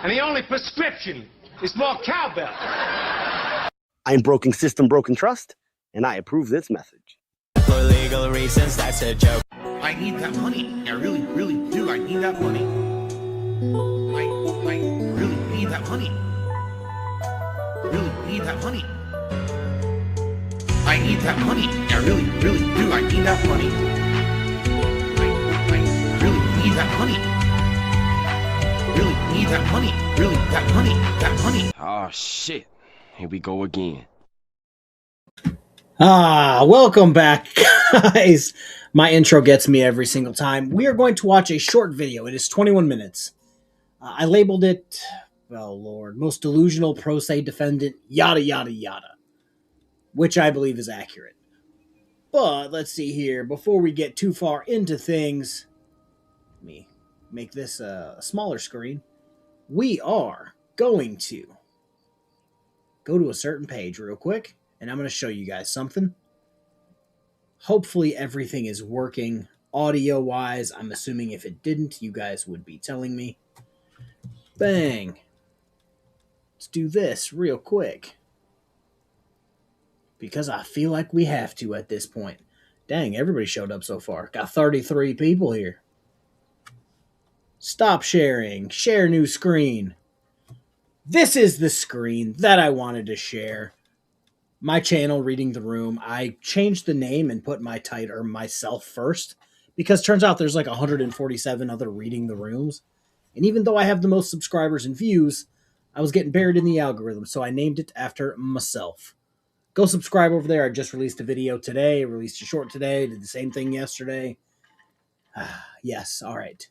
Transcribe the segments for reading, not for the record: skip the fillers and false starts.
And the only prescription is more cowbell. I am broken system, broken trust, and I approve this message. For legal reasons, that's a joke. I need that money. I really, really do. I need that money. I really need that money. Really need that money. I need that money. I really, really do. I need that money. I really need that money. Really need that money. Really, that money. That money. Oh shit. Here we go again. Welcome back, guys. My intro gets me every single time. We are going to watch a short video. It is 21 minutes. I labeled it, oh Lord, most delusional pro se defendant, yada, yada, yada, which I believe is accurate. But let's see here. Before we get too far into things, let me make this a smaller screen. We are going to go to a certain page real quick, and I'm going to show you guys something. Hopefully everything is working audio-wise. I'm assuming if it didn't, you guys would be telling me. Bang. Let's do this real quick, because I feel like we have to at this point. Dang, everybody showed up so far. Got 33 people here. Stop sharing. Share new screen. This is the screen that I wanted to share. My channel, Reading the Room. I changed the name and put my title, or myself first, because turns out there's like 147 other Reading the Rooms. And even though I have the most subscribers and views, I was getting buried in the algorithm, so I named it after myself. Go subscribe over there. I just released a video today, released a short today, did the same thing yesterday. Yes, all right.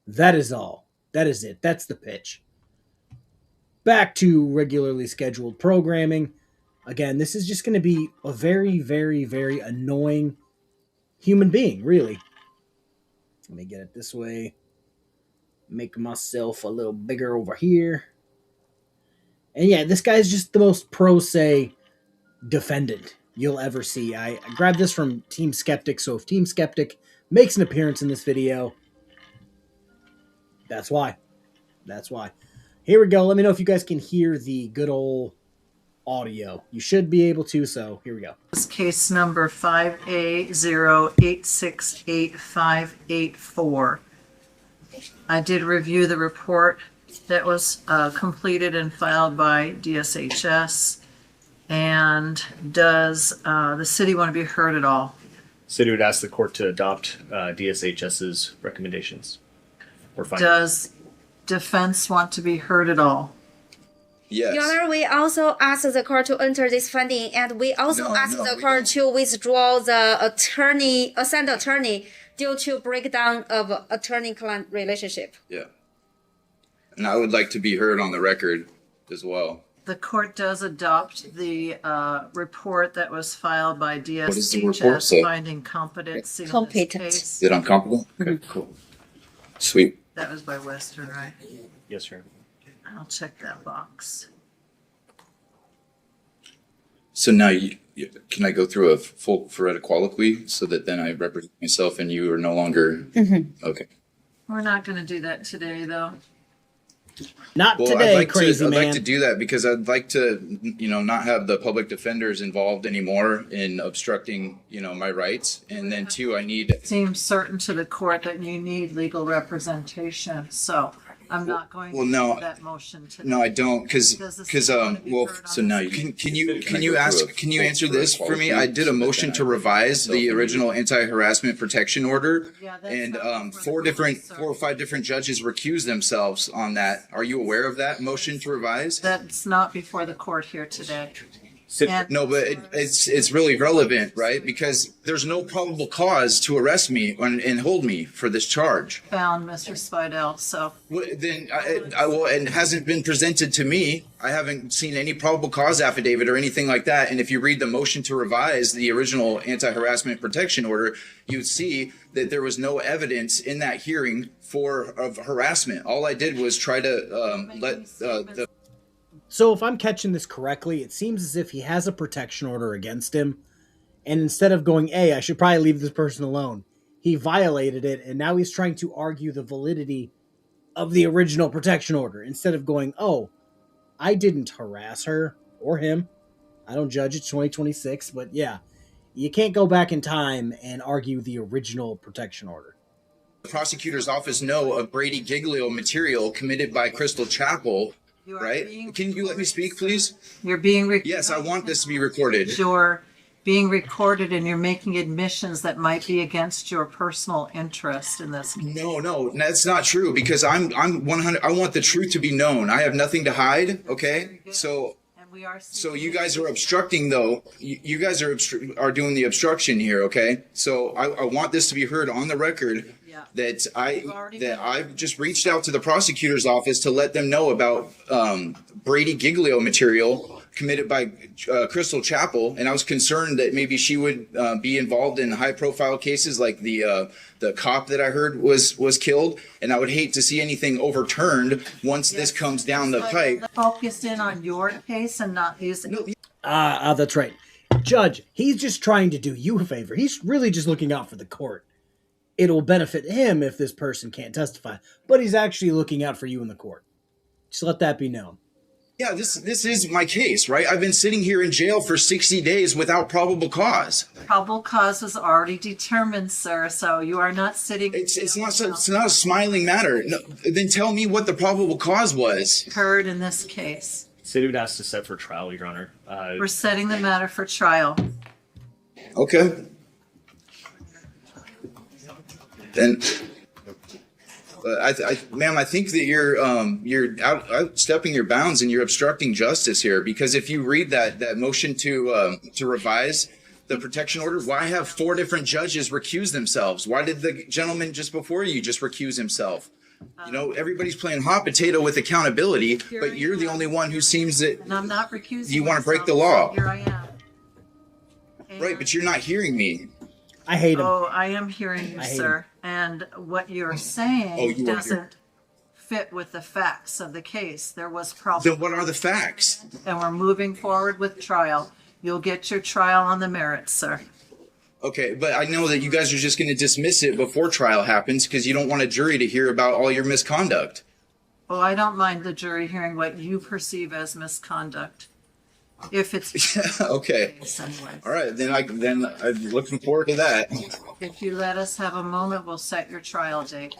That is all. That is it. That's the pitch. Back to regularly scheduled programming. Again, this is just going to be a very, very, very annoying human being, really. Let me get it this way. Make myself a little bigger over here. And yeah, this guy's just the most pro se defendant you'll ever see. I grabbed this from Team Skeptic, so if Team Skeptic makes an appearance in this video, that's why. That's why. Here we go. Let me know if you guys can hear the good old audio. You should be able to, so here we go. This case number 5A0868584. I did review the report that was completed and filed by DSHS. And does the city want to be heard at all? City would ask the court to adopt DSHS's recommendations. Or findings. Does defense want to be heard at all? Yes. Your Honor, we also ask the court to enter this finding, and we also ask the court to withdraw the assigned attorney due to breakdown of attorney-client relationship. Yeah. And I would like to be heard on the record as well. The court does adopt the report that was filed by does the report DSHS say? finding competency in this case. That I'm competent? Okay, cool. Sweet. That was by Western, right? Yes, sir. I'll check that box. So now can I go through a full phoretic colloquy so that then I represent myself and you are no longer... Okay. We're not going to do that today, though. Not Well, today, I'd like crazy I'd man. like to do that because I'd like to, not have the public defenders involved anymore in obstructing, my rights. And then two, I need... Seems certain to the court that you need legal representation, so I'm not going to do that motion today. No, I don't, so now can you answer this for me? I did a motion to revise the original anti-harassment protection order, and 4 or 5 different judges recused themselves on that. Are you aware of that motion to revise? That's not before the court here today. No, but it's really relevant, right? Because there's no probable cause to arrest me and hold me for this charge. Found Mr. Spidell, so. Then it hasn't been presented to me. I haven't seen any probable cause affidavit or anything like that. And if you read the motion to revise the original anti-harassment protection order, you'd see that there was no evidence in that hearing of harassment. All I did was try to let the... So if I'm catching this correctly, it seems as if he has a protection order against him, and instead of going, hey, I should probably leave this person alone, he violated it, and now he's trying to argue the validity of the original protection order instead of going, oh, I didn't harass her or him. I don't judge, it's 2026, but yeah, you can't go back in time and argue the original protection order. The prosecutor's office know of Brady Giglio material committed by Crystal Chapel, right? Can you let me speak, please? You're being recorded. Yes, I want this to be recorded. You're being recorded and you're making admissions that might be against your personal interest in this case. No, that's not true because I'm 100. I want the truth to be known. I have nothing to hide. Okay, so you guys are obstructing though. You guys are doing the obstruction here. Okay, so I want this to be heard on the record. That I've just reached out to the prosecutor's office to let them know about Brady Giglio material committed by Crystal Chapel, and I was concerned that maybe she would be involved in high-profile cases like the cop that I heard was killed, and I would hate to see anything overturned once this comes down the pipe. Focused in on your case and not using. That's right, Judge. He's just trying to do you a favor. He's really just looking out for the court. It'll benefit him if this person can't testify, but he's actually looking out for you in the court. Just let that be known. Yeah, this is my case, right? I've been sitting here in jail for 60 days without probable cause. Probable cause was already determined, sir, so you are not sitting. It's not a smiling matter. No, then tell me what the probable cause was. Occurred in this case. City would ask to set for trial, Your Honor. We're setting the matter for trial. Okay. Then, ma'am, I think that you're outstepping your bounds and you're obstructing justice here. Because if you read that motion to revise the protection order, why have 4 different judges recuse themselves? Why did the gentleman just before you just recuse himself? You know, everybody's playing hot potato with accountability, but you're the only one who seems that. And I'm not recusing. You want to break the law. Here I am. Right, but you're not hearing me. I hate him. Oh, I am hearing you, sir. And what you're saying doesn't fit with the facts of the case. There was probably. Then what are the facts? And we're moving forward with trial. You'll get your trial on the merits, sir. Okay, but I know that you guys are just going to dismiss it before trial happens because you don't want a jury to hear about all your misconduct. Oh, I don't mind the jury hearing what you perceive as misconduct. If it's okay. All right, then I'm looking forward to that. If you let us have a moment, we'll set your trial date.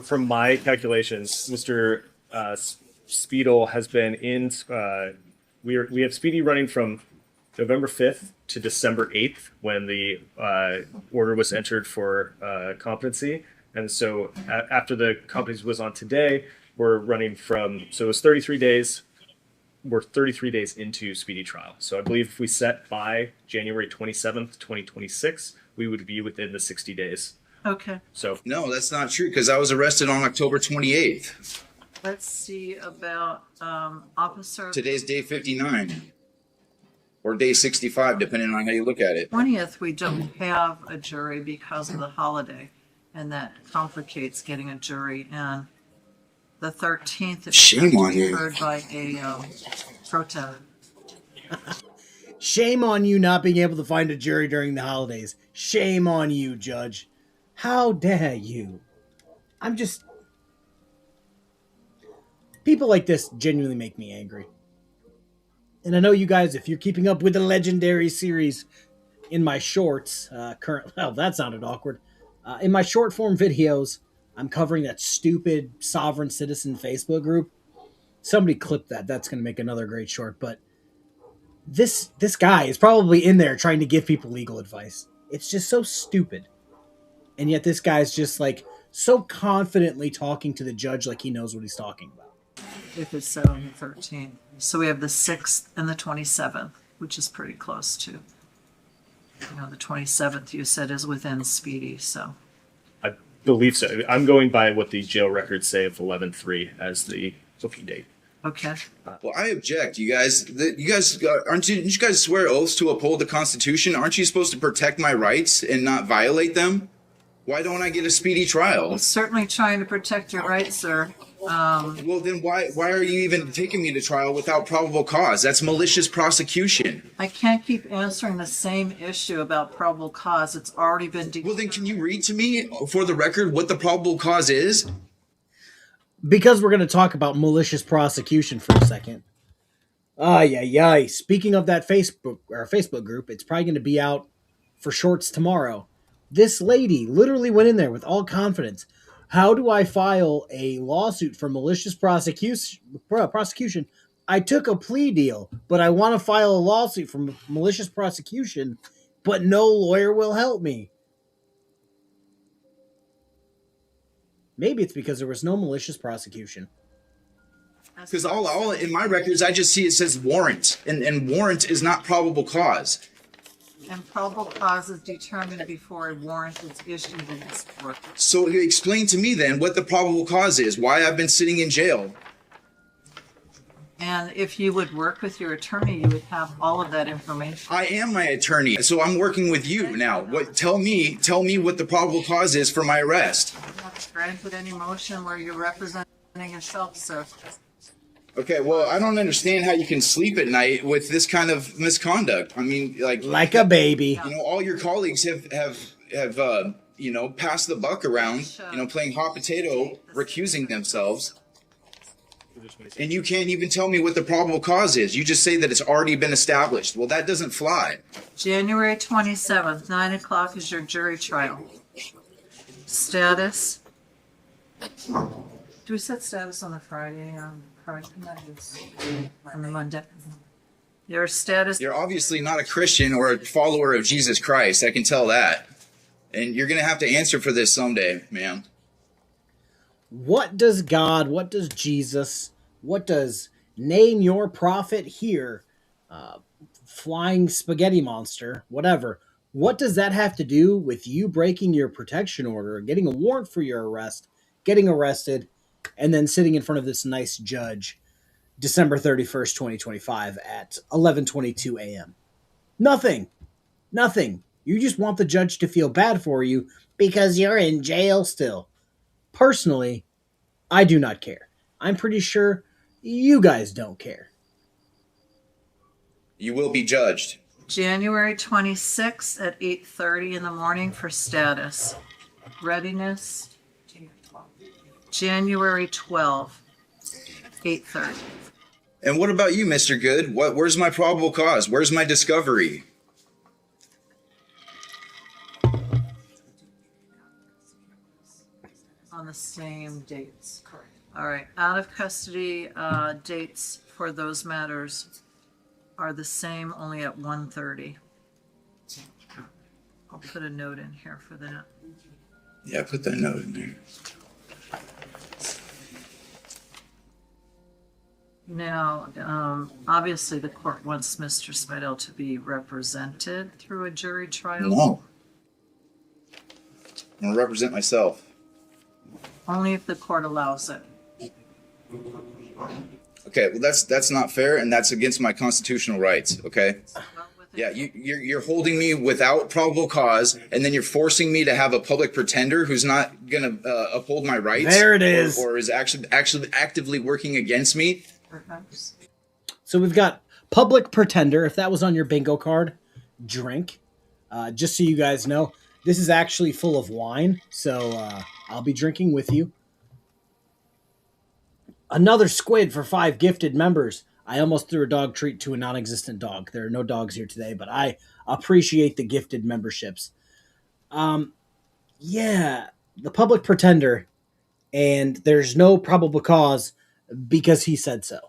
From my calculations, Mr. Speedle has been in. We have Speedy running from November 5th to December 8th when the order was entered for competency, and so after the competency was on today, we're running from. So it was 33 days. We're 33 days into speedy trial. So I believe if we set by January 27th, 2026, we would be within the 60 days. Okay. So no, that's not true because I was arrested on October 28th. Let's see about officer. Today's day 59 or day 65, depending on how you look at it. 20th, we don't have a jury because of the holiday, and that complicates getting a jury in. The 13th is heard by a protest. Shame on you not being able to find a jury during the holidays. Shame on you, Judge. How dare you? People like this genuinely make me angry. And I know you guys, if you're keeping up with the legendary series in my shorts, that sounded awkward. In my short form videos, I'm covering that stupid sovereign citizen Facebook group. Somebody clip that. That's going to make another great short. But this guy is probably in there trying to give people legal advice. It's just so stupid. And yet this guy's just like so confidently talking to the judge like he knows what he's talking about. If it's set on the 13th. So we have the 6th and the 27th, which is pretty close to. The 27th you said is within speedy, so. I believe so. I'm going by what the jail records say of 11/3 as the booking date. Okay. Well, I object, you guys. Didn't you guys swear oaths to uphold the Constitution? Aren't you supposed to protect my rights and not violate them? Why don't I get a speedy trial? I'm certainly trying to protect your rights, sir. Well, then why are you even taking me to trial without probable cause? That's malicious prosecution. I can't keep answering the same issue about probable cause. It's already been determined. Well, then can you read to me, for the record, what the probable cause is? because we're going to talk about malicious prosecution for a second. Speaking of that Facebook group, it's probably going to be out for shorts tomorrow. This lady literally went in there with all confidence. How do I file a lawsuit for malicious prosecution? I took a plea deal, but I want to file a lawsuit for malicious prosecution, but no lawyer will help me. Maybe it's because there was no malicious prosecution. Because all in my records, I just see it says warrant, and warrant is not probable cause. And probable cause is determined before a warrant is issued in this court. So explain to me then what the probable cause is, why I've been sitting in jail. And if you would work with your attorney, you would have all of that information. I am my attorney, so I'm working with you now. Tell me what the probable cause is for my arrest. You have granted any motion where you're representing yourself, sir. Okay, well, I don't understand how you can sleep at night with this kind of misconduct. I mean, like a baby. You know, all your colleagues have passed the buck around, playing hot potato, recusing themselves. And you can't even tell me what the probable cause is. You just say that it's already been established. Well, that doesn't fly. January 27th, 9 o'clock is your jury trial. Status. Do we set status on the Friday? Friday night on the Monday. Your status. You're obviously not a Christian or a follower of Jesus Christ. I can tell that. And you're going to have to answer for this someday, ma'am. What does God, what does Jesus, what does name your prophet here, flying spaghetti monster, whatever, what does that have to do with you breaking your protection order, getting a warrant for your arrest, getting arrested, and then sitting in front of this nice judge December 31st, 2025 at 11:22 a.m.? Nothing. Nothing. You just want the judge to feel bad for you because you're in jail still. Personally, I do not care. I'm pretty sure you guys don't care. You will be judged. January 26th at 8:30 in the morning for status. Readiness. January 12th, 8:30. And what about you, Mr. Good? Where's my probable cause? Where's my discovery? On the same dates. Correct. All right. Out of custody dates for those matters are the same, only at 1:30. I'll put a note in here for that. Yeah, put that note in there. Now, obviously the court wants Mr. Spidell to be represented through a jury trial. No. I'm going to represent myself. Only if the court allows it. Okay, well that's not fair, and that's against my constitutional rights. Okay. Yeah, you're holding me without probable cause, and then you're forcing me to have a public pretender who's not gonna uphold my rights. There it is. Or is actually actively working against me. Perhaps. So we've got public pretender. If that was on your bingo card, drink. Just so you guys know, this is actually full of wine, so I'll be drinking with you. Another squid for 5 gifted members. I almost threw a dog treat to a non-existent dog. There are no dogs here today, but I appreciate the gifted memberships. Yeah, the public pretender, and there's no probable cause because he said so.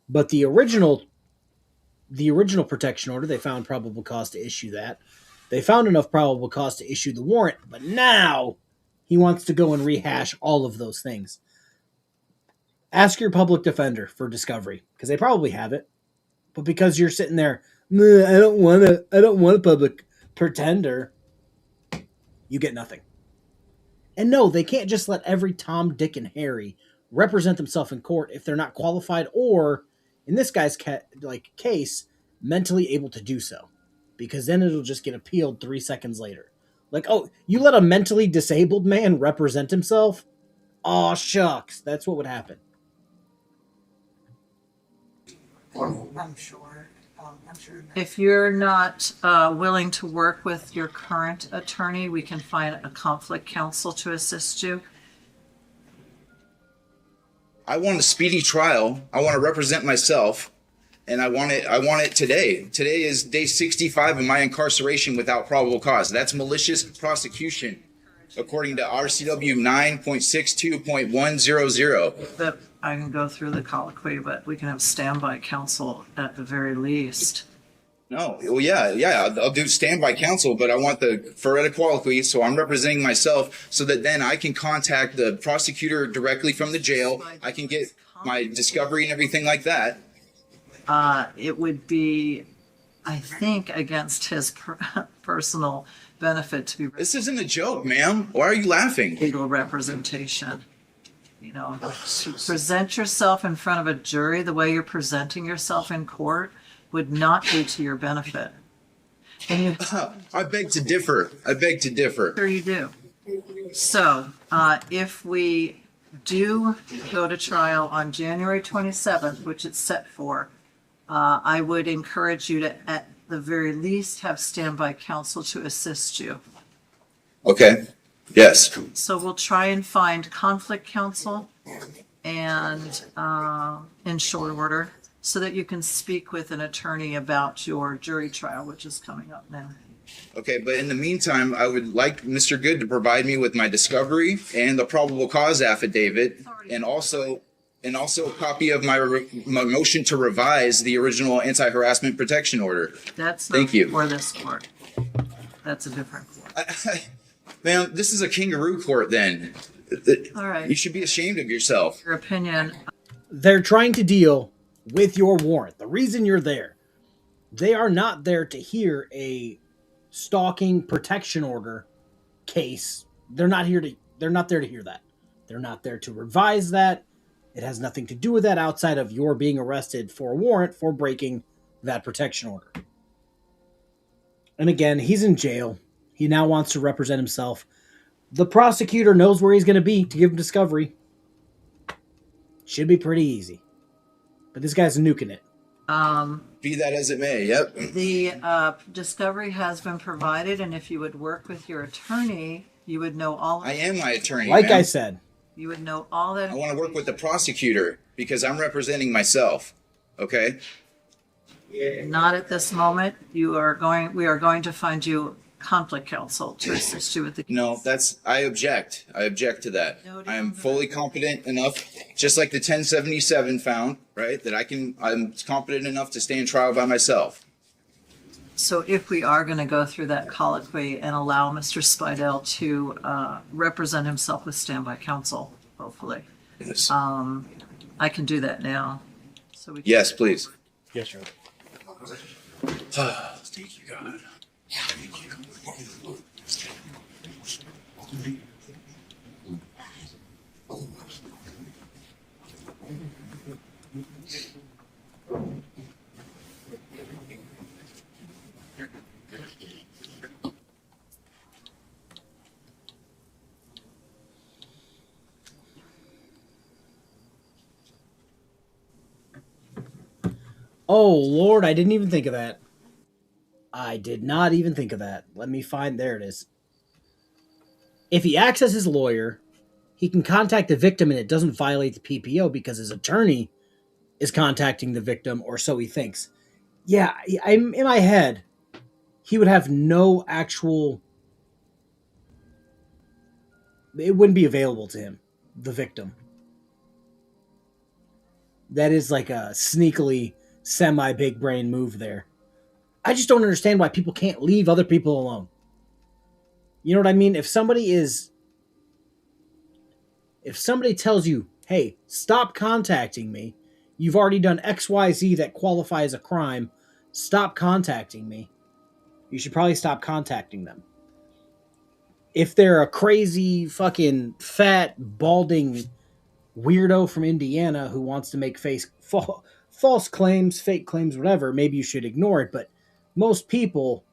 But the original protection order, they found probable cause to issue that. They found enough probable cause to issue the warrant, but now he wants to go and rehash all of those things. Ask your public defender for discovery, because they probably have it. But because you're sitting there, I don't want a public pretender, you get nothing. And no, they can't just let every Tom, Dick, and Harry represent themselves in court if they're not qualified or, in this guy's case, mentally able to do so. Because then it'll just get appealed 3 seconds later. Like, oh, you let a mentally disabled man represent himself? Aw, shucks. That's what would happen. I'm sure. If you're not willing to work with your current attorney, we can find a conflict counsel to assist you. I want a speedy trial. I want to represent myself, and I want it today. Today is day 65 of my incarceration without probable cause. That's malicious prosecution, according to RCW 9.62.100. But I can go through the colloquy, but we can have standby counsel at the very least. No, well, yeah, I'll do standby counsel, but I want the phoretic colloquy, so I'm representing myself, so that then I can contact the prosecutor directly from the jail. I can get my discovery and everything like that. It would be, I think, against his personal benefit to be. This isn't a joke, ma'am. Why are you laughing? Legal representation. You know, to present yourself in front of a jury the way you're presenting yourself in court would not be to your benefit. And you, I beg to differ. I beg to differ. Sure you do. So, if we do go to trial on January 27th, which it's set for, I would encourage you to, at the very least, have standby counsel to assist you. Okay. Yes. So we'll try and find conflict counsel and in short order, so that you can speak with an attorney about your jury trial, which is coming up now. Okay, but in the meantime, I would like Mr. Good to provide me with my discovery and the probable cause affidavit, and also a copy of my motion to revise the original anti-harassment protection order. That's Thank not you. for this court. That's a different court. Ma'am, this is a kangaroo court then. All right. You should be ashamed of yourself. Your opinion. They're trying to deal with your warrant. The reason you're there, they are not there to hear a stalking protection order case. They're not there to hear that. They're not there to revise that. It has nothing to do with that outside of your being arrested for a warrant for breaking that protection order. And again, he's in jail. He now wants to represent himself. The prosecutor knows where he's going to be to give him discovery. Should be pretty easy. But this guy's nuking it. Be that as it may, yep. The discovery has been provided, and if you would work with your attorney, you would know all. I am my attorney. Like ma'am. I said. You would know all that. I want to work with the prosecutor because I'm representing myself. Okay? Not at this moment. We are going to find you conflict counsel to assist you with the case. No, I object. I object to that. I am fully competent enough, just like the 1077 found, right, that I'm competent enough to stand trial by myself. So if we are going to go through that colloquy and allow Mr. Spidell to represent himself with standby counsel, hopefully, Yes. I can do that now. So we can. Yes, please. Yes, sir. Thank you, God. Oh, Lord, I didn't even think of that. I did not even think of that. Let me find, there it is. If he acts as his lawyer, he can contact the victim and it doesn't violate the PPO because his attorney is contacting the victim, or so he thinks. Yeah, I'm in my head. He would have no actual... It wouldn't be available to him, the victim. That is like a sneakily semi-big brain move there. I just don't understand why people can't leave other people alone. You know what I mean? If somebody tells you, hey, stop contacting me, you've already done XYZ that qualifies a crime, stop contacting me, you should probably stop contacting them. If they're a crazy, fucking, fat, balding weirdo from Indiana who wants to make false claims, fake claims, whatever, maybe you should ignore it, but most people,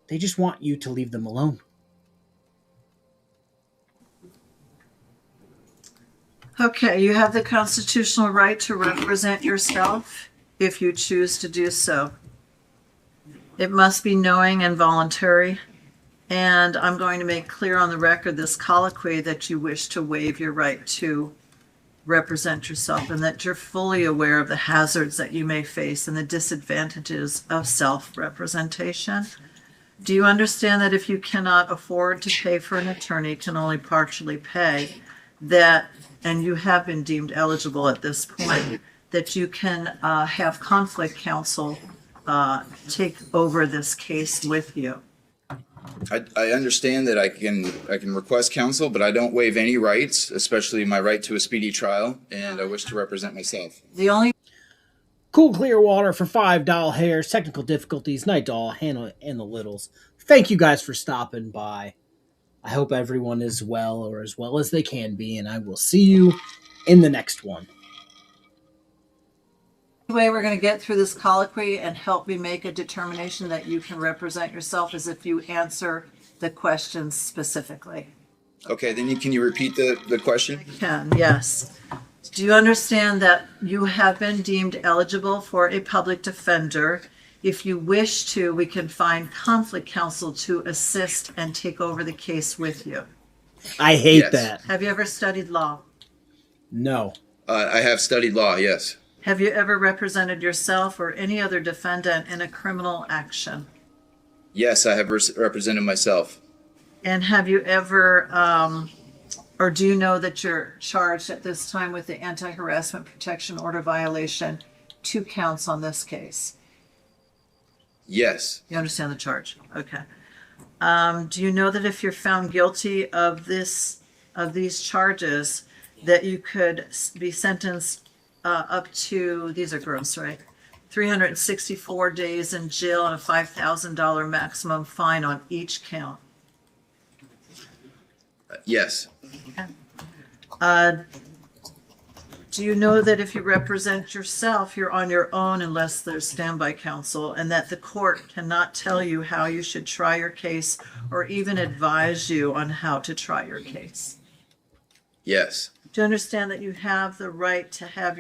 they just want you to leave them alone. Okay, you have the constitutional right to represent yourself if you choose to do so. It must be knowing and voluntary. And I'm going to make clear on the record this colloquy that you wish to waive your right to represent yourself and that you're fully aware of the hazards that you may face and the disadvantages of self-representation. Do you understand that if you cannot afford to pay for an attorney, can only partially pay, that, and you have been deemed eligible at this point, that you can have conflict counsel take over this case with you? I understand that I can request counsel, but I don't waive any rights, especially my right to a speedy trial, and I wish to represent myself. The only Cool Clear Water for $5 hairs, technical difficulties, Night Doll, Hannah, and the Littles. Thank you guys for stopping by. I hope everyone is well, or as well as they can be, and I will see you in the next one. way we're going to get through this colloquy and help me make a determination that you can represent yourself is if you answer the questions specifically. Okay, then can you repeat the question? I can, yes. Do you understand that you have been deemed eligible for a public defender? If you wish to, we can find conflict counsel to assist and take over the case with you. I hate that. Have you ever studied law? No. I have studied law, yes. Have you ever represented yourself or any other defendant in a criminal action? Yes, I have represented myself. And have you ever, or do you know that you're charged at this time with the anti-harassment protection order violation, 2 counts on this case? Yes. You understand the charge? Okay. Do you know that if you're found guilty of these charges, that you could be sentenced up to, these are gross, right? 364 days in jail and a $5,000 maximum fine on each count? Yes. Do you know that if you represent yourself, you're on your own unless there's standby counsel, and that the court cannot tell you how you should try your case or even advise you on how to try your case? Yes. Do you understand that you have the right to have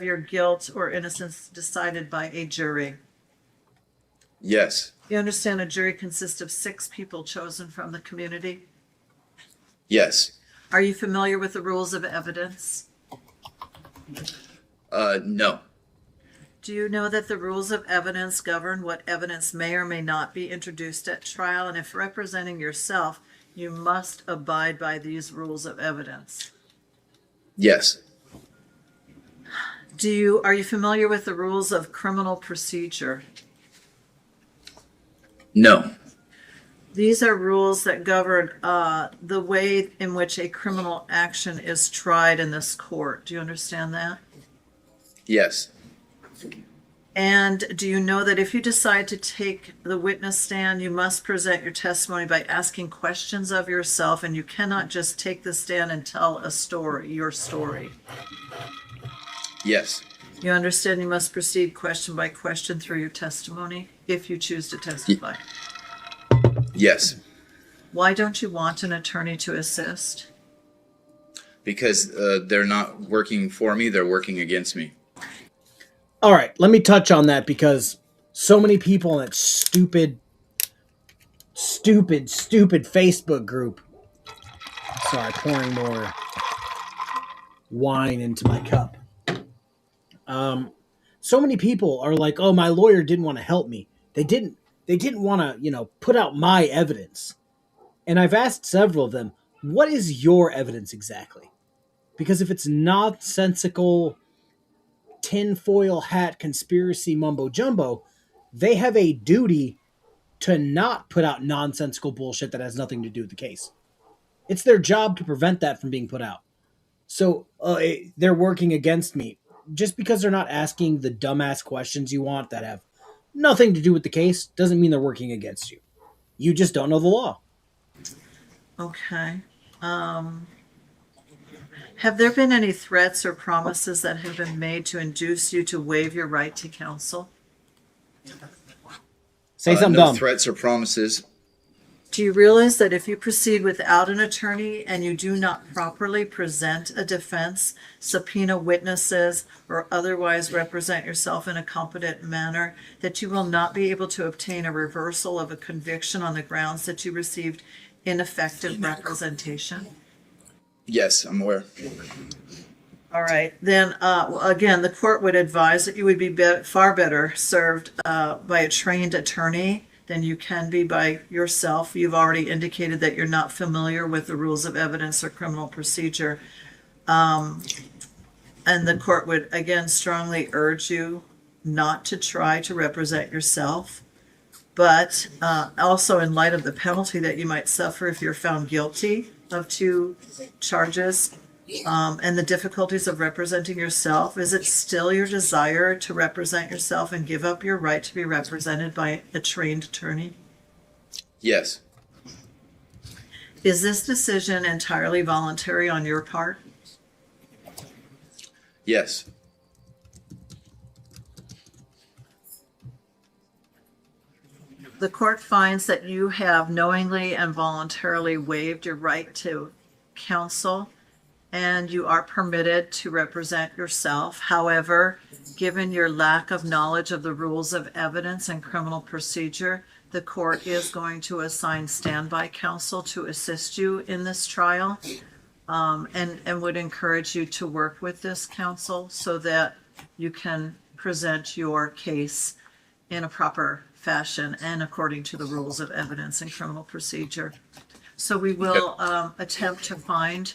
your guilt or innocence decided by a jury? Yes. You understand a jury consists of 6 people chosen from the community? Yes. Are you familiar with the rules of evidence? No. Do you know that the rules of evidence govern what evidence may or may not be introduced at trial? And if representing yourself, you must abide by these rules of evidence. Yes. Are you familiar with the rules of criminal procedure? No. These are rules that govern the way in which a criminal action is tried in this court. Do you understand that? Yes. And do you know that if you decide to take the witness stand, you must present your testimony by asking questions of yourself, and you cannot just take the stand and tell a story, your story? Yes. You understand you must proceed question by question through your testimony if you choose to testify? Yes. Why don't you want an attorney to assist? Because they're not working for me, they're working against me. All right, let me touch on that because so many people in that stupid Facebook group. Sorry, pouring more wine into my cup. So many people are like, "Oh, my lawyer didn't want to help me. They didn't want to, put out my evidence." And I've asked several of them, "What is your evidence exactly?" Because if it's nonsensical tinfoil hat conspiracy mumbo jumbo, they have a duty to not put out nonsensical bullshit that has nothing to do with the case. It's their job to prevent that from being put out. So they're working against me. Just because they're not asking the dumbass questions you want that have nothing to do with the case doesn't mean they're working against you. You just don't know the law. Okay. Have there been any threats or promises that have been made to induce you to waive your right to counsel? Say something no dumb. Threats or promises. Do you realize that if you proceed without an attorney and you do not properly present a defense, subpoena witnesses, or otherwise represent yourself in a competent manner, that you will not be able to obtain a reversal of a conviction on the grounds that you received ineffective representation? Yes, I'm aware. All right, then, again, the court would advise that you would be far better served by a trained attorney than you can be by yourself. You've already indicated that you're not familiar with the rules of evidence or criminal procedure. And the court would, again, strongly urge you not to try to represent yourself, but also in light of the penalty that you might suffer if you're found guilty of 2 charges, and the difficulties of representing yourself, is it still your desire to represent yourself and give up your right to be represented by a trained attorney? Yes. Is this decision entirely voluntary on your part? Yes. The court finds that you have knowingly and voluntarily waived your right to counsel, and you are permitted to represent yourself. However, given your lack of knowledge of the rules of evidence and criminal procedure, the court is going to assign standby counsel to assist you in this trial, and would encourage you to work with this counsel so that you can present your case in a proper fashion and according to the rules of evidence and criminal procedure. So we will attempt to find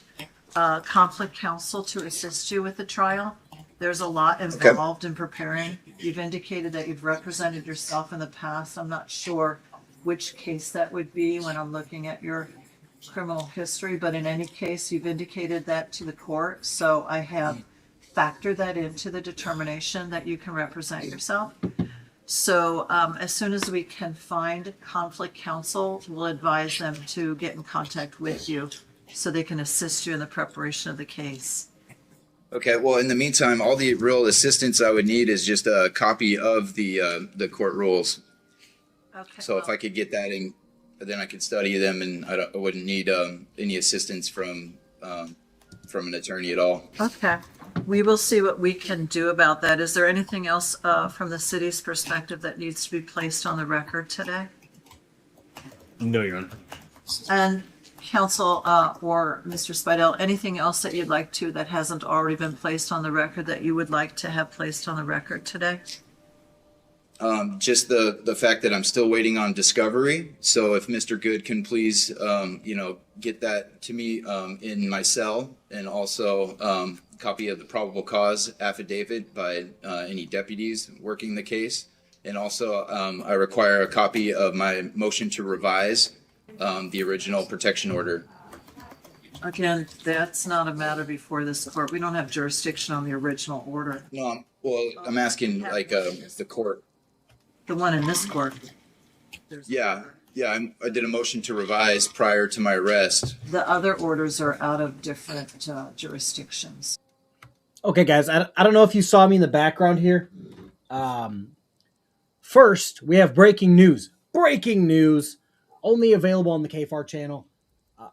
conflict counsel to assist you with the trial. There's a lot involved in preparing. You've indicated that you've represented yourself in the past. I'm not sure which case that would be when I'm looking at your criminal history, but in any case, you've indicated that to the court. So I have factored that into the determination that you can represent yourself. So as soon as we can find conflict counsel, we'll advise them to get in contact with you so they can assist you in the preparation of the case. Okay, well, in the meantime, all the real assistance I would need is just a copy of the court rules. Okay. So if I could get that in, then I could study them, and I wouldn't need any assistance from an attorney at all. Okay. We will see what we can do about that. Is there anything else from the city's perspective that needs to be placed on the record today? No, Your Honor. And counsel or Mr. Spidell, anything else that you'd like to that hasn't already been placed on the record that you would like to have placed on the record today? Just the fact that I'm still waiting on discovery. So if Mr. Good can please, get that to me in my cell, and also copy of the probable cause affidavit by any deputies working the case. And also I require a copy of my motion to revise the original protection order. Again, that's not a matter before this court. We don't have jurisdiction on the original order. No, well, I'm asking like the court. The one in this court. Yeah, I did a motion to revise prior to my arrest. The other orders are out of different jurisdictions. Okay, guys, I don't know if you saw me in the background here. First, we have breaking news. Breaking news, only available on the KFARR channel.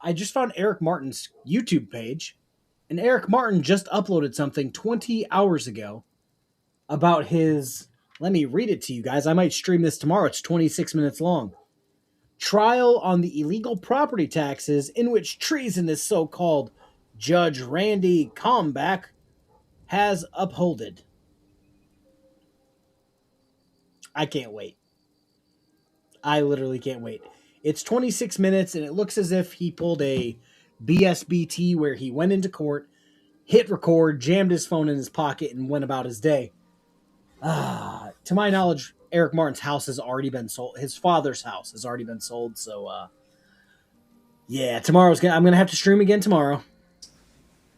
I just found Eric Martin's YouTube page, and Eric Martin just uploaded something 20 hours ago about his... Let me read it to you guys. I might stream this tomorrow. It's 26 minutes long. Trial on the illegal property taxes in which treasonous so-called Judge Randy Kalmbach has upholded. I can't wait. I literally can't wait. It's 26 minutes, and it looks as if he pulled a BSBT where he went into court, hit record, jammed his phone in his pocket, and went about his day. To my knowledge, Eric Martin's house has already been sold. His father's house has already been sold. So, yeah, I'm going to have to stream again tomorrow.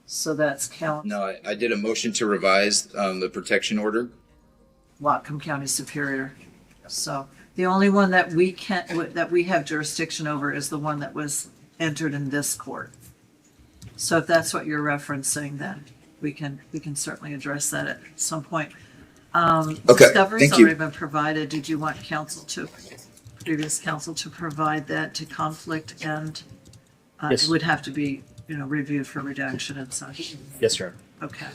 So that's count. No, I did a motion to revise the protection order. Whatcom County Superior. So the only one that we have jurisdiction over is the one that was entered in this court. So if that's what you're referencing, then we can certainly address that at some point. Okay, Discovery's thank you. already been provided. Did you want previous counsel to provide that to conflict, and Yes. it would have to be, reviewed for redaction and such? Yes, Your Honor. Okay.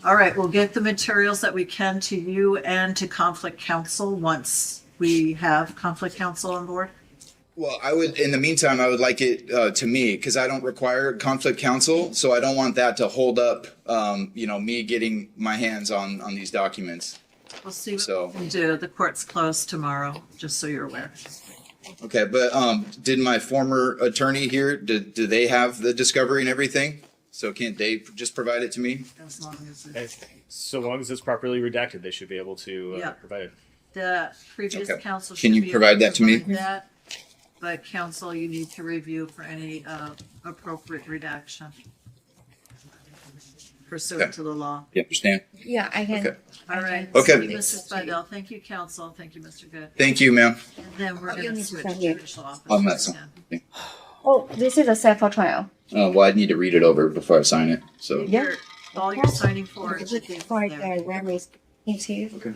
All right, we'll get the materials that we can to you and to conflict counsel once we have conflict counsel on board. Well, I would, in the meantime, I would like it to me, because I don't require conflict counsel, so I don't want that to hold up, me getting my hands on these documents. We'll see what we can do. The court's closed tomorrow, just so you're aware. Okay, but did my former attorney here, do they have the discovery and everything? So can't they just provide it to me? As long as So long as it's properly redacted, they should be able to provide it. the previous Okay. counsel Can should you be provide able that to me? provide that, but counsel, you need to review for any appropriate redaction pursuant Okay. to the law. You understand? Yeah, I can. Okay. All right. Okay. Thank you, Mrs. Fidel. Thank you, counsel. Thank you, Mr. Good. Thank you, ma'am. And then we're you going to need to switch sign to here. judicial office. I'm not signing. Oh, this is a set for trial. Well, I need to read it over before I sign it, so. All you're signing for is the dates For there. the memories into. Okay.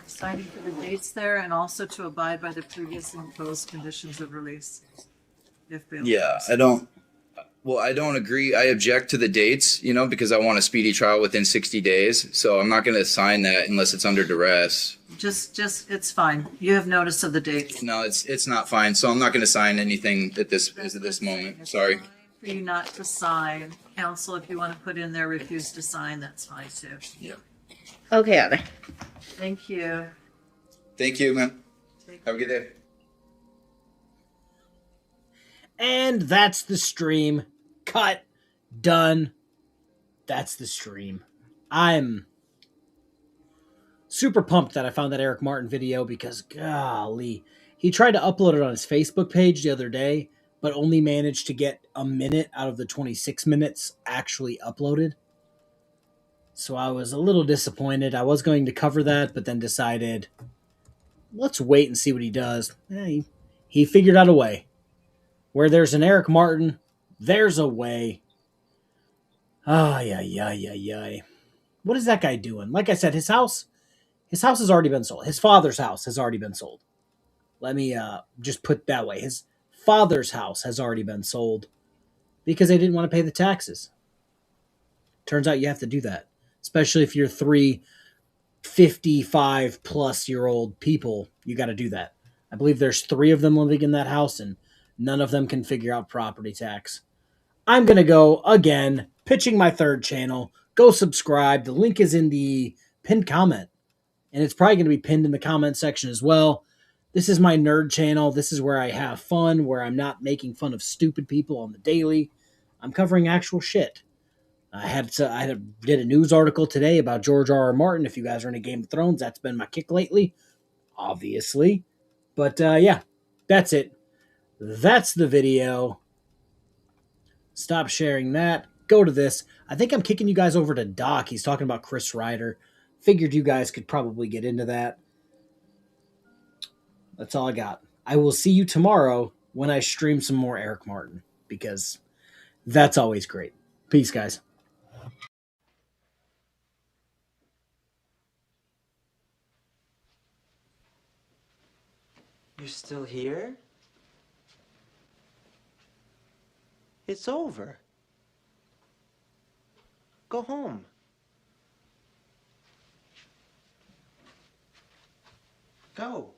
Signing for the dates there and also to abide by the previous imposed conditions of release. If bail. Yeah, I don't agree. I object to the dates, because I want a speedy trial within 60 days. So I'm not going to sign that unless it's under duress. Just, it's fine. You have notice of the dates. No, it's not fine. So I'm not going to sign anything at this moment. Sorry. It's fine for you not to sign. Counsel, if you want to put in there refuse to sign, that's fine too. Yeah. Okay, Ale. Thank you. Thank you, man. Have a good day. And that's the stream. Cut. Done. That's the stream. I'm super pumped that I found that Eric Martin video because, golly, he tried to upload it on his Facebook page the other day, but only managed to get a minute out of the 26 minutes actually uploaded. So I was a little disappointed. I was going to cover that, but then decided, let's wait and see what he does. He figured out a way. Where there's an Eric Martin, there's a way. Ay. What is that guy doing? Like I said, his house has already been sold. His father's house has already been sold. Let me just put it that way. His father's house has already been sold because they didn't want to pay the taxes. Turns out you have to do that, especially if you're 3 55-plus-year-old people. You got to do that. I believe there's 3 of them living in that house, and none of them can figure out property tax. I'm going to go, again, pitching my third channel. Go subscribe. The link is in the pinned comment, and it's probably going to be pinned in the comment section as well. This is my nerd channel. This is where I have fun, where I'm not making fun of stupid people on the daily. I'm covering actual shit. I did a news article today about George R.R. Martin. If you guys are into Game of Thrones, that's been my kick lately, obviously. But yeah, that's it. That's the video. Stop sharing that. Go to this. I think I'm kicking you guys over to Doc. He's talking about Chris Ryder. Figured you guys could probably get into that. That's all I got. I will see you tomorrow when I stream some more Eric Martin, because that's always great. Peace, guys. You're still here? It's over. Go home. Go.